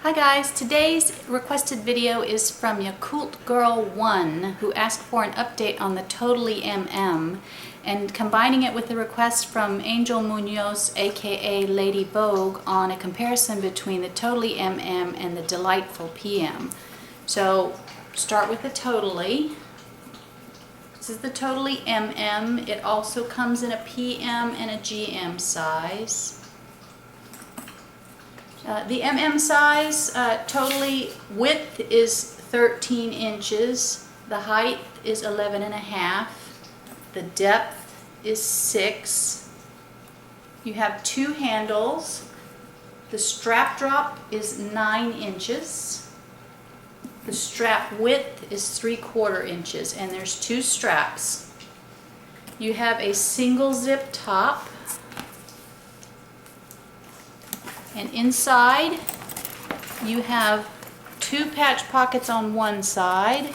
Hi guys, today's requested video is from Yakult Girl 1 who asked for an update on the Totally MM and combining it with a request from Angel Munoz aka LadyyVogue on a comparison between the Totally MM and the Delightful PM. So start with the Totally. This is the Totally MM. It also comes in a PM and a GM size. The MM size, totally width is 13 inches, the height is 11.5, the depth is 6. You have 2 handles, the strap drop is 9 inches, the strap width is 3/4 inches, and there's 2 straps. You have a single zip top. And inside you have 2 patch pockets on one side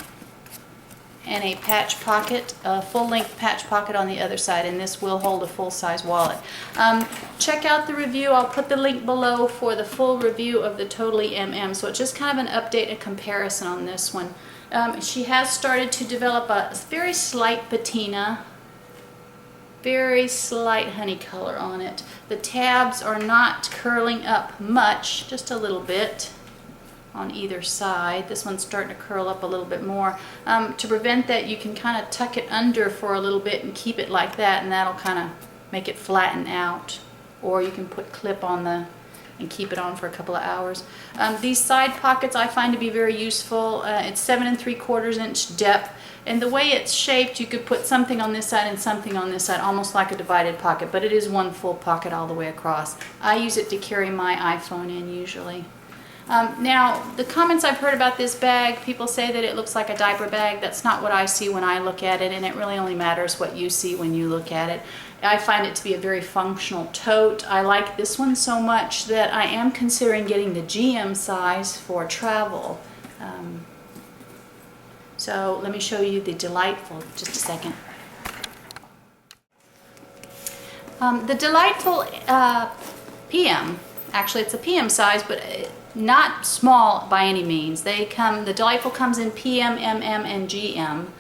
and a patch pocket, a full-length patch pocket on the other side, and this will hold a full-size wallet. Check out the review. I'll put the link below for the full review of the Totally MM. So it's just kind of an update, a comparison on this one. She has started to develop a very slight patina. Very slight honey color on it. The tabs are not curling up much, just a little bit on either side. This one's starting to curl up a little bit more. To prevent that, you can kind of tuck it under for a little bit and keep it like that, and that'll kind of make it flatten out. Or you can put clip on and keep it on for a couple of hours. These side pockets I find to be very useful. It's 7 3/4 inch depth. And the way it's shaped, you could put something on this side and something on this side, almost like a divided pocket, but it is one full pocket all the way across. I use it to carry my iPhone in usually. Now, the comments I've heard about this bag, people say that it looks like a diaper bag. That's not what I see when I look at it, and it really only matters what you see when you look at it. I find it to be a very functional tote. I like this one so much that I am considering getting the GM size for travel. So let me show you the Delightful, just a second. The Delightful PM, actually it's a PM size, but not small by any means. The Delightful comes in PM, MM, and GM.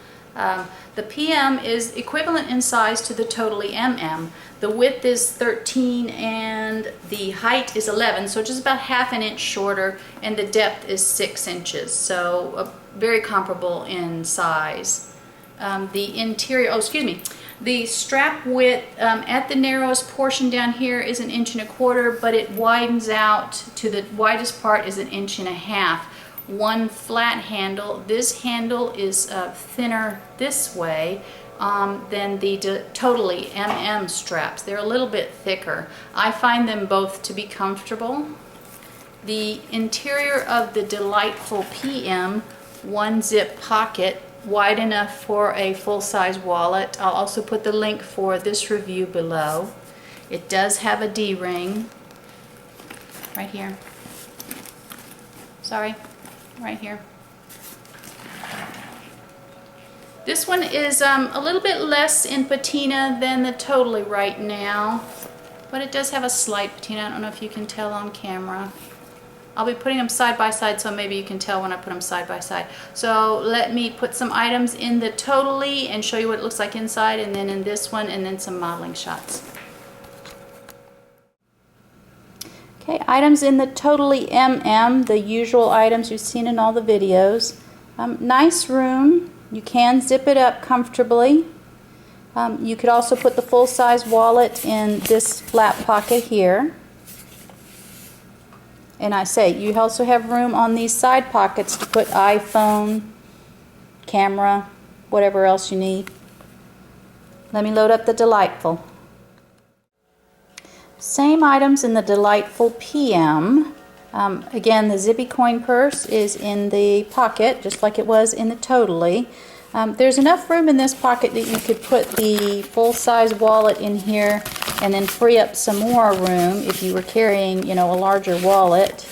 The PM is equivalent in size to the Totally MM. The width is 13 and the height is 11, so just about ½ an inch shorter, and the depth is 6 inches, so very comparable in size. The interior, the strap width at the narrowest portion down here is 1 1/4 inches, but it widens out to the widest part is 1.5 inches. One flat handle. This handle is thinner this way than the Totally MM straps. They're a little bit thicker. I find them both to be comfortable. The interior of the Delightful PM, 1 zip pocket, wide enough for a full-size wallet. I'll also put the link for this review below. It does have a D-ring right here. Sorry. Right here. This one is a little bit less in patina than the Totally right now, but it does have a slight patina. I don't know if you can tell on camera. I'll be putting them side by side, so maybe you can tell when I put them side by side. So let me put some items in the Totally and show you what it looks like inside, and then in this one, and then some modeling shots. Okay, items in the Totally MM, the usual items you've seen in all the videos. Nice room. You can zip it up comfortably. You could also put the full-size wallet in this flap pocket here. And I say, you also have room on these side pockets to put iPhone, camera, whatever else you need. Let me load up the Delightful. Same items in the Delightful PM. Again, the zippy coin purse is in the pocket, just like it was in the Totally. There's enough room in this pocket that you could put the full-size wallet in here and then free up some more room if you were carrying, you know, a larger wallet.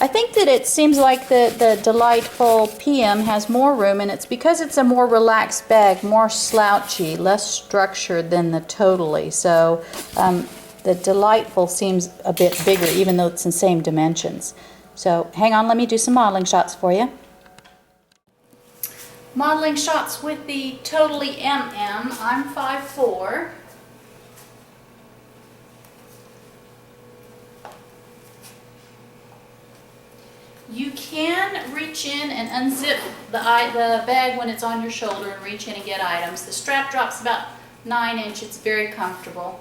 I think that it seems like the Delightful PM has more room, and it's because it's a more relaxed bag, more slouchy, less structured than the Totally. So The Delightful seems a bit bigger, even though it's the same dimensions. So hang on, let me do some modeling shots for you. Modeling shots with the Totally MM. I'm 5'4". You can reach in and unzip the bag when it's on your shoulder and reach in and get items. The strap drops about 9 inches. It's very comfortable.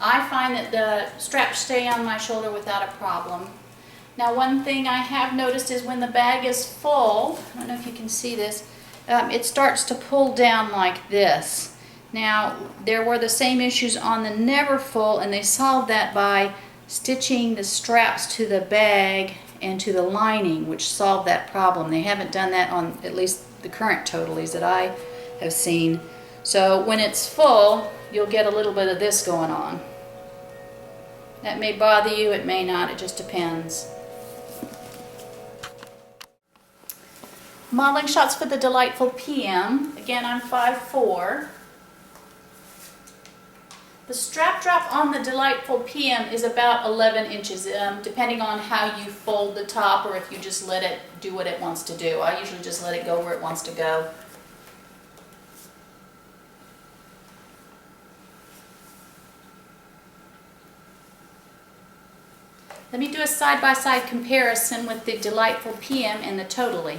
I find that the straps stay on my shoulder without a problem. Now, one thing I have noticed is when the bag is full, I don't know if you can see this, it starts to pull down like this. Now, there were the same issues on the Never Full, and they solved that by stitching the straps to the bag and to the lining, which solved that problem. They haven't done that on at least the current Totallys that I have seen. So when it's full, you'll get a little bit of this going on. That may bother you, it may not, it just depends. Modeling shots for the Delightful PM. Again, I'm 5'4". The strap drop on the Delightful PM is about 11 inches, depending on how you fold the top or if you just let it do what it wants to do. I usually just let it go where it wants to go. Let me do a side-by-side comparison with the Delightful PM and the Totally.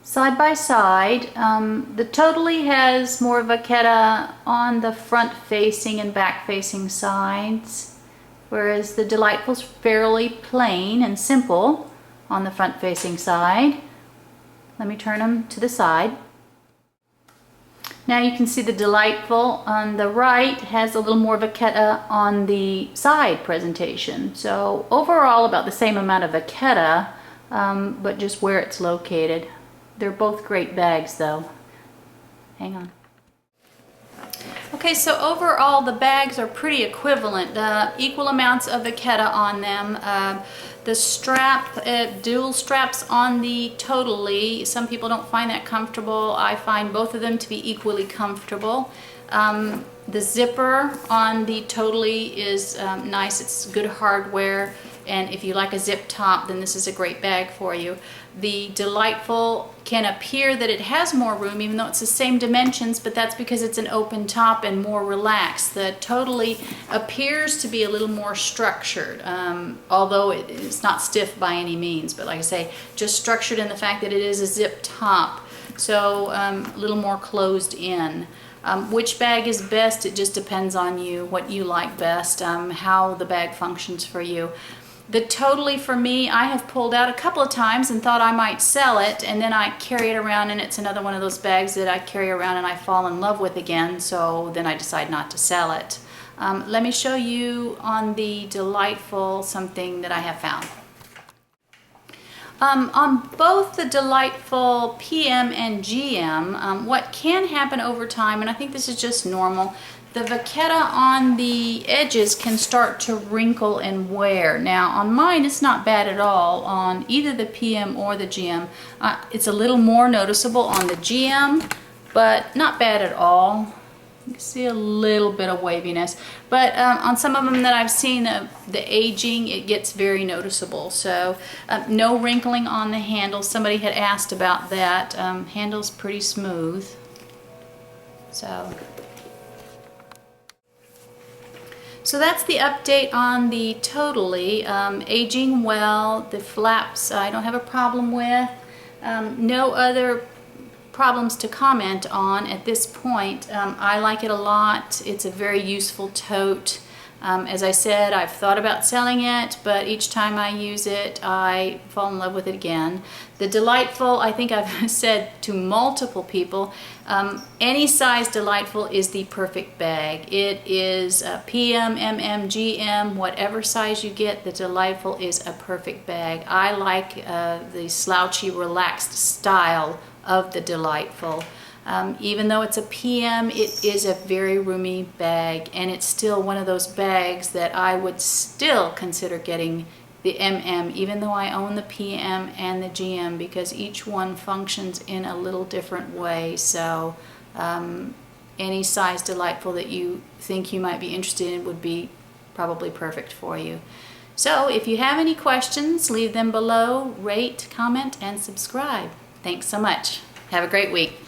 Side by side, the Totally has more vachetta on the front-facing and back-facing sides, whereas the Delightful's fairly plain and simple on the front-facing side. Let me turn them to the side. Now you can see the Delightful on the right has a little more vachetta on the side presentation. So overall about the same amount of vachetta, but just where it's located. They're both great bags though. Hang on. Okay, so overall the bags are pretty equivalent. Equal amounts of vachetta on them. The strap, dual straps on the Totally. Some people don't find that comfortable. I find both of them to be equally comfortable. The zipper on the Totally is nice. It's good hardware. And if you like a zip top, then this is a great bag for you. The Delightful can appear that it has more room, even though it's the same dimensions, but that's because it's an open top and more relaxed. The Totally appears to be a little more structured, although it's not stiff by any means. But like I say, just structured in the fact that it is a zip top, so a little more closed in. Which bag is best? It just depends on you, what you like best, how the bag functions for you. The Totally for me, I have pulled out a couple of times and thought I might sell it, and then I carry it around and it's another one of those bags that I carry around and I fall in love with again, so then I decide not to sell it. Let me show you on the Delightful something that I have found. On both the Delightful PM and GM, what can happen over time, and I think this is just normal, the vachetta on the edges can start to wrinkle and wear. Now on mine it's not bad at all on either the PM or the GM. It's a little more noticeable on the GM, but not bad at all. You can see a little bit of waviness, but on some of them that I've seen, the aging, it gets very noticeable. So no wrinkling on the handle. Somebody had asked about that. Handle's pretty smooth. So that's the update on the Totally. Aging well, the flaps I don't have a problem with. No other problems to comment on at this point. I like it a lot. It's a very useful tote. As I said, I've thought about selling it, but each time I use it, I fall in love with it again. The Delightful, I think I've said to multiple people, any size Delightful is the perfect bag. It is a PM, MM, GM, whatever size you get, the Delightful is a perfect bag. I like the slouchy, relaxed style of the Delightful. Even though it's a PM, it is a very roomy bag, and it's still one of those bags that I would still consider getting the MM, even though I own the PM and the GM, because each one functions in a little different way. So any size delightful that you think you might be interested in would be probably perfect for you. So if you have any questions, leave them below, rate, comment, and subscribe. Thanks so much. Have a great week.